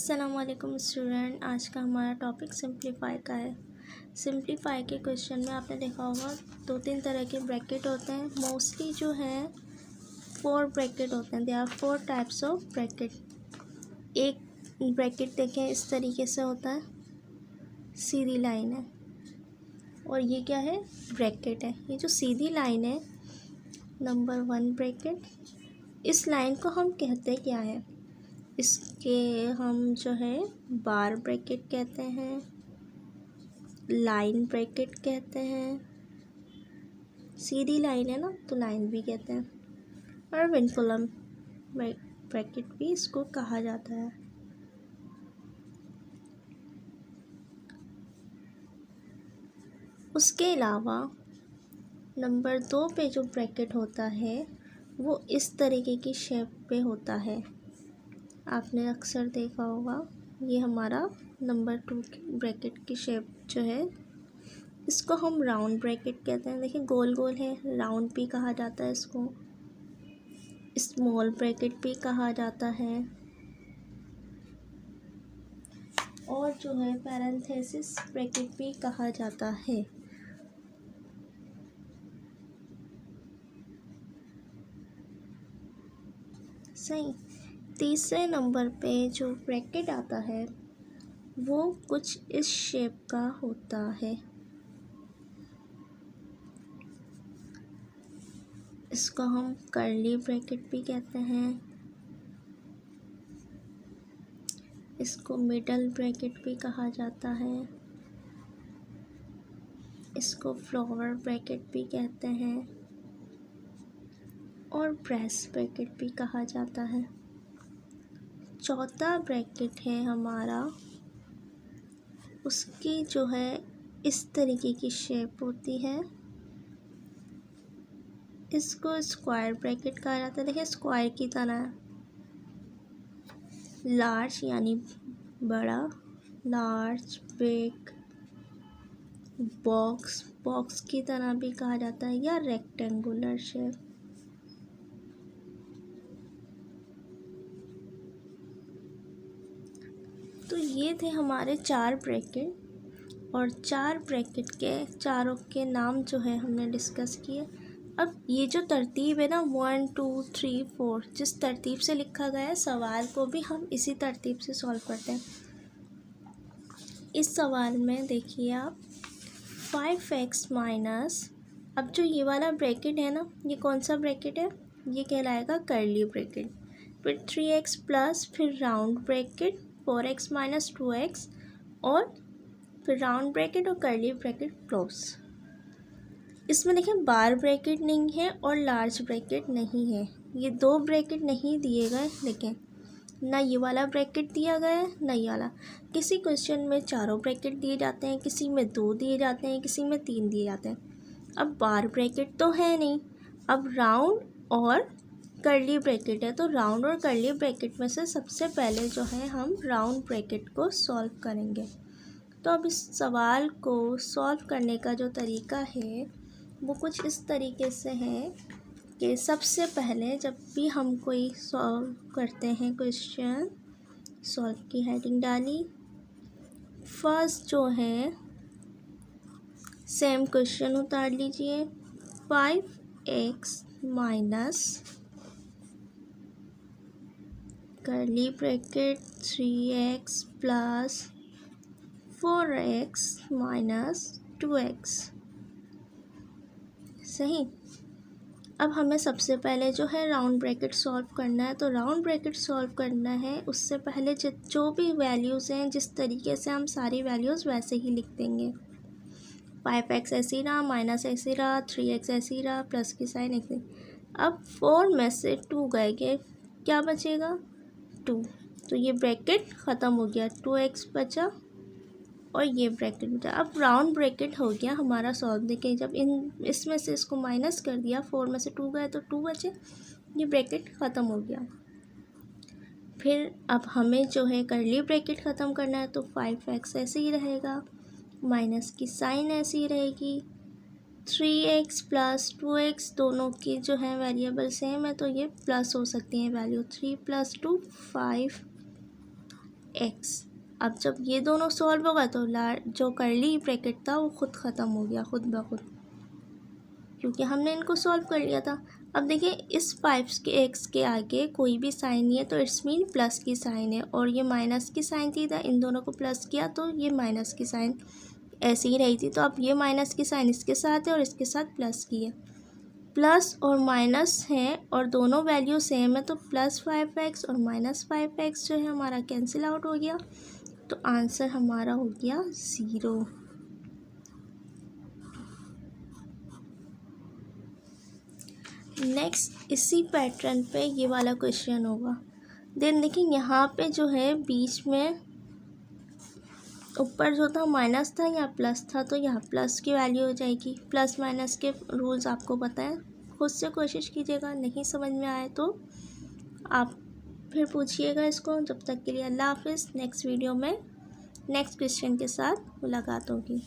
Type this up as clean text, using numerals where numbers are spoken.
अस्सलामुअलैकुम स्टूडेंट। आज का हमारा टॉपिक सिंप्लीफाई का है। सिंप्लीफाई के क्वेश्चन में आपने देखा होगा 2-3 तरह के ब्रैकेट होते हैं। मोस्टली जो है 4 ब्रैकेट होते हैं। They are 4 types of bracket. एक ब्रैकेट देखें इस तरीके से होता है, सीधी लाइन है, और ये क्या है, ब्रैकेट है। ये जो सीधी लाइन है नंबर 1 ब्रैकेट, इस लाइन को हम कहते क्या है, इसके हम जो है बार ब्रैकेट कहते हैं, लाइन ब्रैकेट कहते हैं। सीधी लाइन है ना तो लाइन भी कहते हैं, और विनकुलम ब्रैकेट भी इसको कहा जाता है। उसके अलावा नंबर 2 पे जो ब्रैकेट होता है वो इस तरीके की शेप पे होता है। आपने अक्सर देखा होगा, ये हमारा नंबर 2 ब्रैकेट की शेप जो है इसको हम राउंड ब्रैकेट कहते हैं। देखिए गोल गोल है, राउंड भी कहा जाता है इसको। स्मॉल ब्रैकेट भी कहा जाता है, और जो है पैरेंथेसिस ब्रैकेट भी कहा जाता है। सही। तीसरे नंबर पे जो ब्रैकेट आता है वो कुछ इस शेप का होता है। इसको हम कर्ली ब्रैकेट भी कहते हैं, इसको मिडल ब्रैकेट भी कहा जाता है, इसको फ्लावर ब्रैकेट भी कहते हैं, और ब्रेस ब्रैकेट भी कहा जाता है। चौथा ब्रैकेट है हमारा, उसकी जो है इस तरीके की शेप होती है, इसको स्क्वायर ब्रैकेट कहा जाता है। देखिए स्क्वायर की तरह, लार्ज यानी बड़ा, लार्ज, बिग, बॉक्स की तरह भी कहा जाता है, या रेक्टेंगुलर शेप। तो ये थे हमारे 4 ब्रैकेट, और 4 ब्रैकेट के चारों के नाम जो है हमने डिस्कस किए। अब ये जो तरतीब है ना 1 2 3 4, जिस तरतीब से लिखा गया है सवाल को भी हम इसी तरतीब से सॉल्व करते हैं। इस सवाल में देखिए आप 5x माइनस, अब जो ये वाला ब्रैकेट है ना, ये कौन सा ब्रैकेट है, ये कहलाएगा कर्ली ब्रैकेट। फिर 3x प्लस, फिर round bracket 4x minus 2x, और फिर राउंड ब्रैकेट और कर्ली ब्रैकेट क्लोज। इसमें देखें बार ब्रैकेट नहीं है और लार्ज ब्रैकेट नहीं है, ये 2 ब्रैकेट नहीं दिए गए। देखें ना ये वाला ब्रैकेट दिया गया है ना ये वाला। किसी क्वेश्चन में चारों ब्रैकेट दिए जाते हैं, किसी में 2 दिए जाते हैं, किसी में 3 दिए जाते हैं। अब बार ब्रैकेट तो है नहीं, अब राउंड और कर्ली ब्रैकेट है, तो राउंड और कर्ली ब्रैकेट में से सबसे पहले जो है हम राउंड ब्रैकेट को सॉल्व करेंगे। तो अब इस सवाल को सॉल्व करने का जो तरीका है वो कुछ इस तरीके से है कि सबसे पहले जब भी हम कोई सॉल्व करते हैं क्वेश्चन, सॉल्व की हेडिंग डाली, फर्स्ट जो है सेम क्वेश्चन उतार लीजिए। 5x minus curly bracket 3x plus 4x minus 2x। सही। अब हमें सबसे पहले जो है राउंड ब्रैकेट सॉल्व करना है, तो राउंड ब्रैकेट सॉल्व करना है उससे पहले जो भी वैल्यूज़ हैं जिस तरीके से हम सारी वैल्यूज़ वैसे ही लिख देंगे। 5x ऐसे रहा, माइनस ऐसे रहा, 3x ऐसे रहा, प्लस की साइन ऐसे। अब 4 में से 2 गए, क्या बचेगा, 2। तो ये ब्रैकेट ख़त्म हो गया, 2x बचा और ये ब्रैकेट बचा। अब राउंड ब्रैकेट हो गया हमारा सॉल्व। देखिए जब इसमें से इसको माइनस कर दिया, 4 में से 2 गए तो 2 बचे, ये ब्रैकेट ख़त्म हो गया। फिर अब हमें जो है कर्ली ब्रैकेट ख़त्म करना है, तो 5x ऐसे ही रहेगा, माइनस की साइन ऐसी ही रहेगी, 3x प्लस 2x, दोनों की जो है वेरिएबल सेम है तो ये प्लस हो सकती हैं वैल्यू। 3 + 2 5, एक्स। अब जब ये दोनों सॉल्व होगा तो जो कर्ली ब्रैकेट था वो खुद ख़त्म हो गया, खुद ब खुद, क्योंकि हमने इनको सॉल्व कर लिया था। अब देखिए इस 5 के एक्स के आगे कोई भी साइन नहीं है तो इट्स मीन प्लस की साइन है, और ये माइनस की साइन थी, था इन दोनों को प्लस किया तो ये माइनस की साइन ऐसे ही रही थी। तो अब ये माइनस की साइन इसके साथ है और इसके साथ प्लस की है। प्लस और माइनस है और दोनों वैल्यू सेम है, तो +5x और -5x जो है हमारा कैंसिल आउट हो गया, तो आंसर हमारा हो गया 0। नेक्स्ट इसी पैटर्न पे ये वाला क्वेश्चन होगा। देन देखिए यहाँ पे जो है बीच में ऊपर जो था माइनस था, यहाँ प्लस था, तो यहाँ प्लस की वैल्यू हो जाएगी। प्लस माइनस के रूल्स आपको पता है, खुद से कोशिश कीजिएगा, नहीं समझ में आए तो आप फिर पूछिएगा इसको। जब तक के लिए अल्लाह हाफिज़। नेक्स्ट वीडियो में नेक्स्ट क्वेश्चन के साथ मुलाकात होगी।